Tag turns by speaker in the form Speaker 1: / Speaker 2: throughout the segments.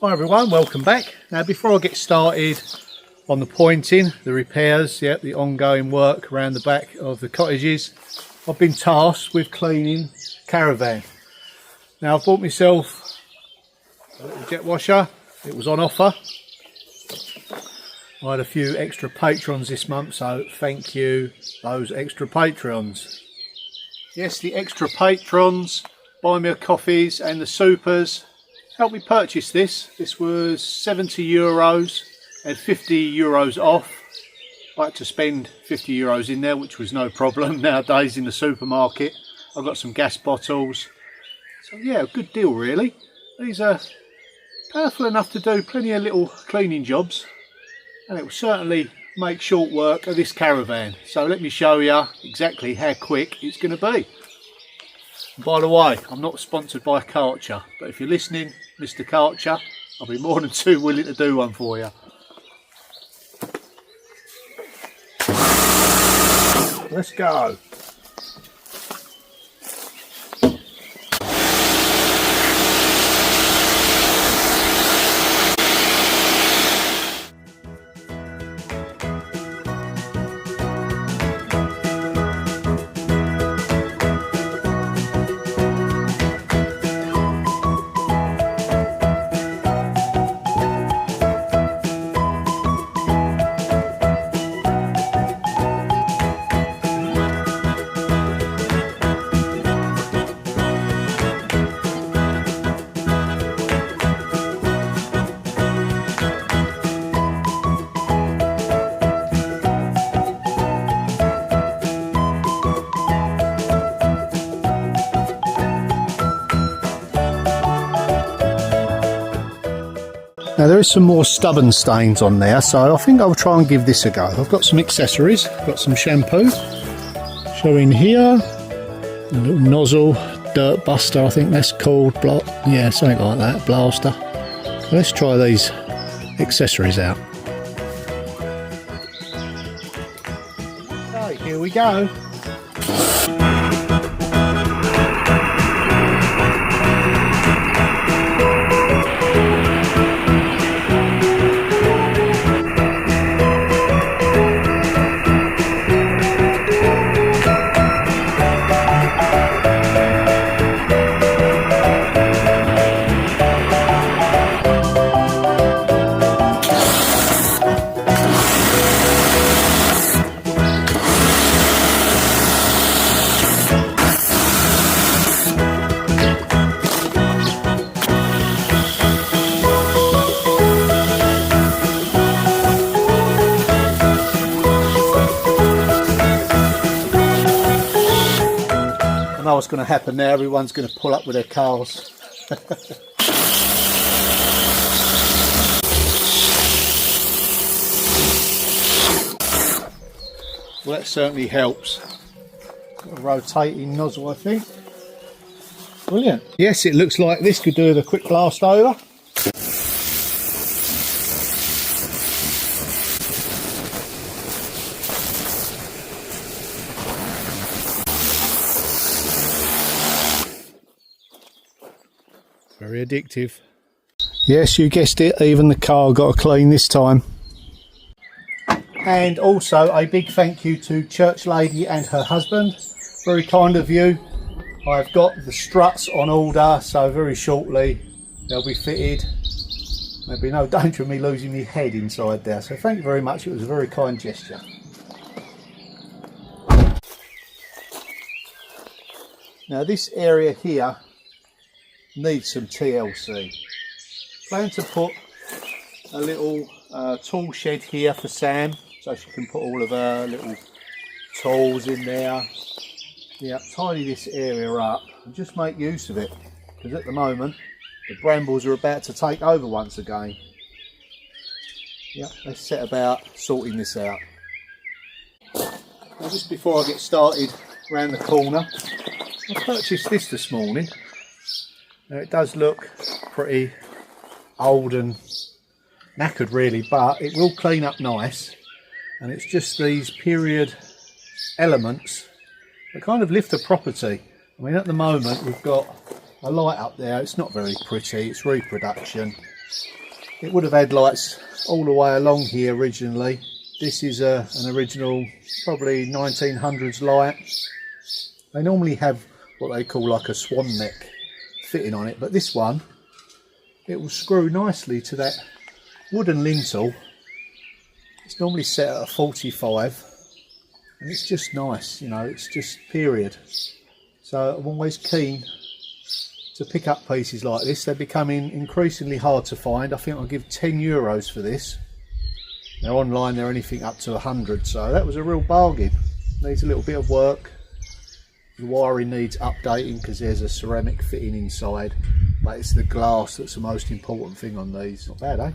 Speaker 1: Hi everyone, welcome back. Now before I get started on the pointing, the repairs, the ongoing work around the back of the cottages, I've been tasked with cleaning caravan. Now I've bought myself a little jet washer. It was on offer. I had a few extra patrons this month, so thank you those extra patrons. Yes, the extra patrons, buy me a coffees and the supers helped me purchase this. This was €70 and €50 off. I had to spend €50 in there, which was no problem nowadays in the supermarket. I've got some gas bottles. So yeah, a good deal really. These are powerful enough to do plenty of little cleaning jobs, and it will certainly make short work of this caravan. So let me show you exactly how quick it's going to be. By the way, I'm not sponsored by Karcher, but if you're listening, Mr. Karcher, I'll be more than too willing to do one for you. Let's go. Now there is some more stubborn stains on there, so I think I'll try and give this a go. I've got some accessories, got some shampoo, showing here, a little nozzle, dirt buster I think that's called, yeah, something like that, blaster. So let's try these accessories out. Okay, here we go. I know what's going to happen now, everyone's going to pull up with their cars. Well, that certainly helps. Got a rotating nozzle, I think. Brilliant. Yes, it looks like this could do with a quick blast over. Very addictive. Yes, you guessed it, even the car got a clean this time. And also a big thank you to Church Lady and her husband. Very kind of you. I've got the struts on order, so very shortly they'll be fitted. There'll be no danger of me losing my head inside there. So thank you very much, it was a very kind gesture. Now this area here needs some TLC. Plan to put a little tool shed here for Sam, so she can put all of her little tools in there. Yeah, tidy this area up and just make use of it, because at the moment the brambles are about to take over once again. Yeah, let's set about sorting this out. Now just before I get started around the corner, I purchased this morning. Now it does look pretty old and knackered really, but it will clean up nice, and it's just these period elements that kind of lift the property. I mean, at the moment we've got a light up there, it's not very pretty, it's reproduction, It would have had lights all the way along here originally. This is an original, probably 1900s light. They normally have what they call like a swan neck fitting on it, but this one, it will screw nicely to that wooden lintel. It's normally set at a 45, and it's just nice, you know, it's just period. So I'm always keen to pick up pieces like this. They're becoming increasingly hard to find. I think I'll give €10 for this. Now online they're anything up to 100, so that was a real bargain. Needs a little bit of work. The wiring needs updating because there's a ceramic fitting inside, but it's the glass that's the most important thing on these. Not bad, eh?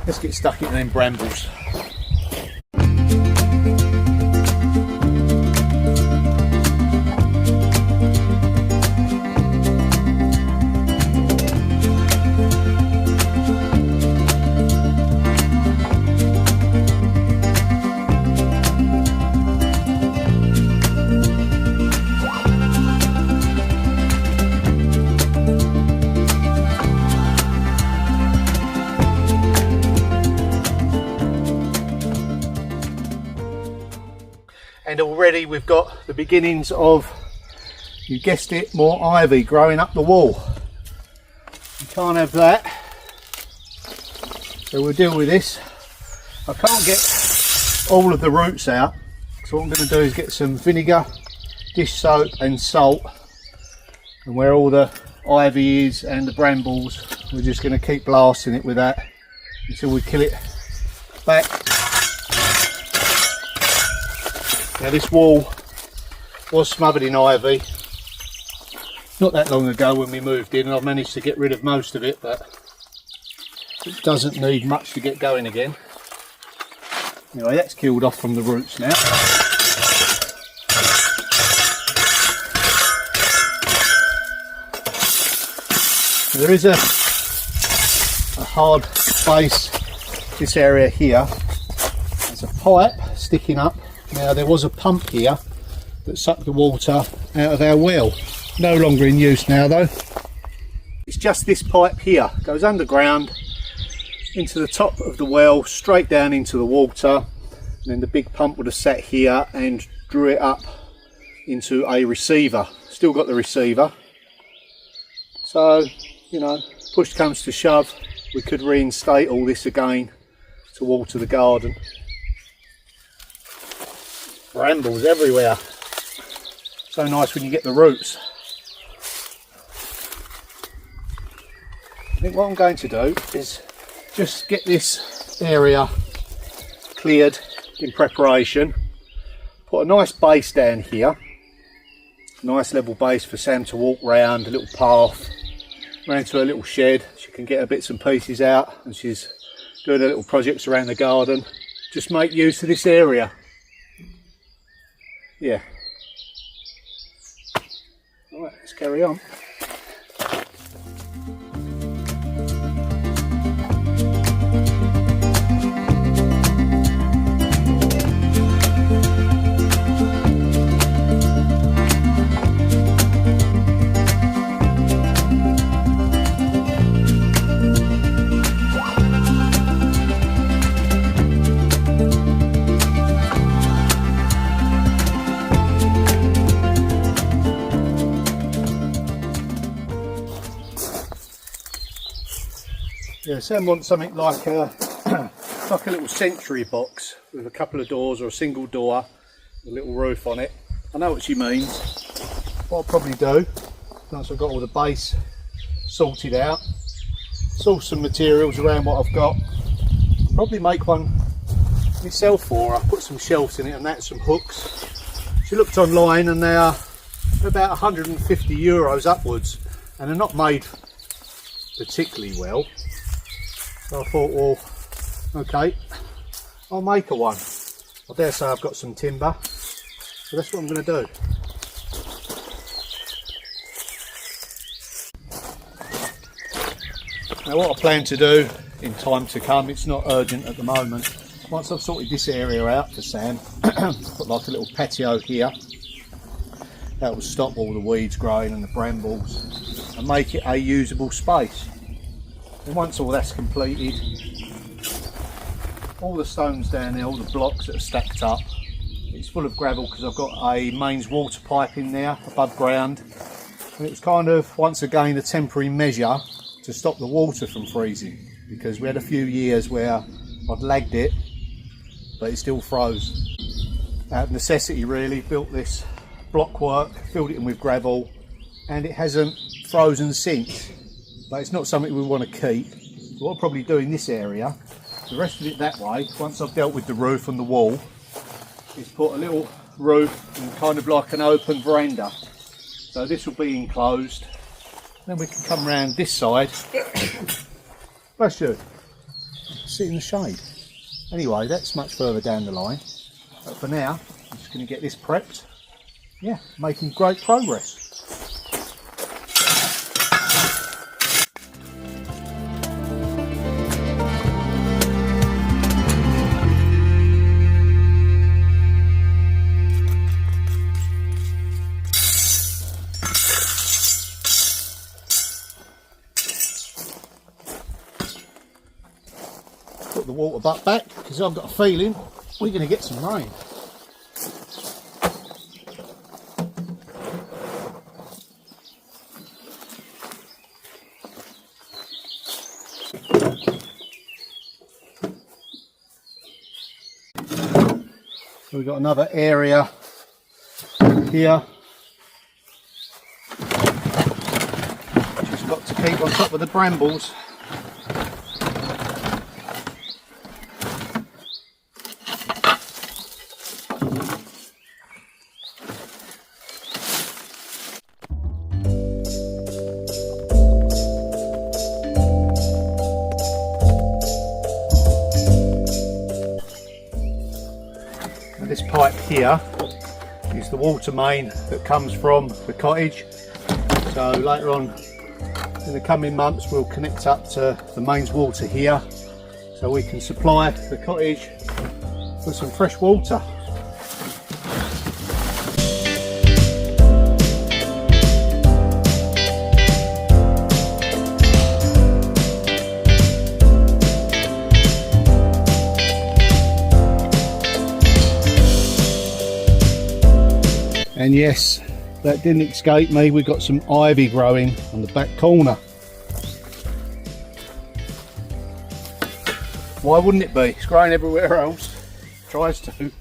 Speaker 1: Let's get stuck in them brambles. And already we've got the beginnings of, you guessed it, more ivy growing up the wall. You can't have that, so we'll deal with this. I can't get all of the roots out, so what I'm going to do is get some vinegar, dish soap and salt, and where all the ivy is and the brambles, we're just going to keep blasting it with that until we kill it back. Now this wall was smothered in ivy not that long ago when we moved in, and I've managed to get rid of most of it, but it doesn't need much to get going again. Anyway, that's killed off from the roots now. There is a hard base, this area here. There's a pipe sticking up. Now there was a pump here that sucked the water out of our well. No longer in use now though. It's just this pipe here, goes underground into the top of the well, straight down into the water, and then the big pump would have sat here and drew it up into a receiver. Still got the receiver. So, you know, push comes to shove, we could reinstate all this again to water the garden. Brambles everywhere. So nice when you get the roots. I think what I'm going to do is just get this area cleared in preparation. Put a nice base down here. Nice level base for Sam to walk round, a little path round to her little shed. She can get her bits and pieces out, and she's doing her little projects around the garden. Just make use of this area. Yeah. Alright, let's carry on. Yeah, Sam wants something like a like a little sentry box with a couple of doors or a single door, a little roof on it. I know what she means. What I'll probably do, once I've got all the base sorted out, source some materials around what I've got, probably make one myself for her. Put some shelves in it and that, some hooks. She looked online and they are about €150 upwards, and they're not made particularly well. So I thought, well, okay, I'll make her one. I dare say I've got some timber, so that's what I'm going to do. Now what I plan to do in time to come, it's not urgent at the moment, Once I've sorted this area out for Sam, put like a little patio here. That will stop all the weeds growing and the brambles and make it a usable space. And once all that's completed, all the stones down there, all the blocks that are stacked up, it's full of gravel because I've got a mains water pipe in there above ground. And it was kind of, once again, a temporary measure to stop the water from freezing, because we had a few years where I'd lagged it, but it still froze. Out of necessity really, built this block work, filled it in with gravel, and it hasn't frozen since. But it's not something we want to keep. So what I'll probably do in this area, the rest of it that way, once I've dealt with the roof and the wall, is put a little roof and kind of like an open veranda. So this will be enclosed. Then we can come round this side. Bless you. Sit in the shade. Anyway, that's much further down the line. But for now, I'm just going to get this prepped. Yeah, making great progress. Put the water butt back because I've got a feeling we're going to get some rain. So we've got another area here. Just got to keep on top of the brambles. This pipe here is the water main that comes from the cottage, so later on in the coming months we'll connect up to the mains water here so we can supply the cottage with some fresh water. And yes, that didn't escape me, we've got some ivy growing on the back corner. Why wouldn't it be? It's growing everywhere else. Tries to.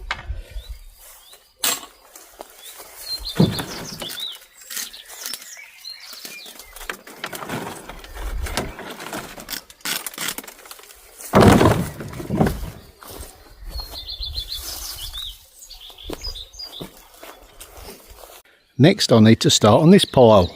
Speaker 1: Next I need to start on this pile.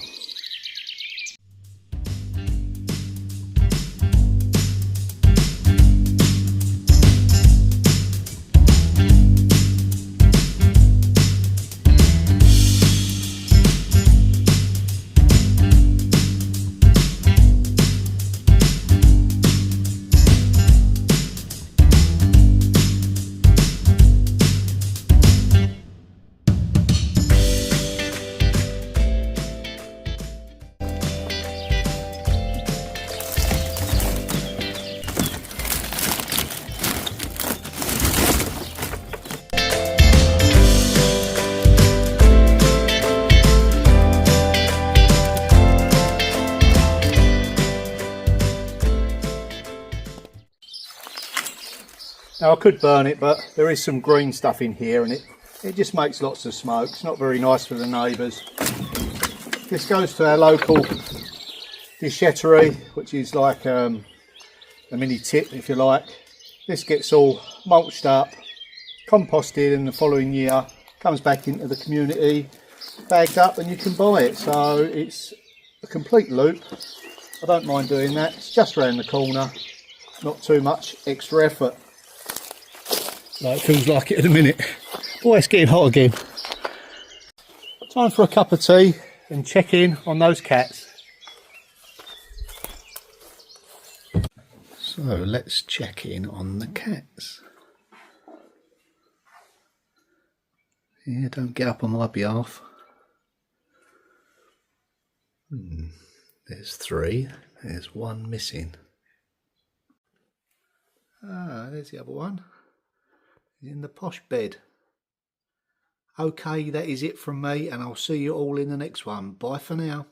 Speaker 1: Now I could burn it, but there is some green stuff in here and it just makes lots of smoke. It's not very nice for the neighbours. This goes to our local déchetterie, which is like a mini tip if you like. This gets all mulched up, composted, and the following year comes back into the community, bagged up, and you can buy it. So it's a complete loop. I don't mind doing that. It's just around the corner, not too much extra effort. Like it feels like it at the minute. Oh, it's getting hot again. Time for a cup of tea and check in on those cats. So let's check in on the cats. Yeah, don't get up on my behalf. There's 3. There's 1 missing. Ah, there's the other one. He's in the posh bed. Okay, that is it from me, and I'll see you all in the next one. Bye for now.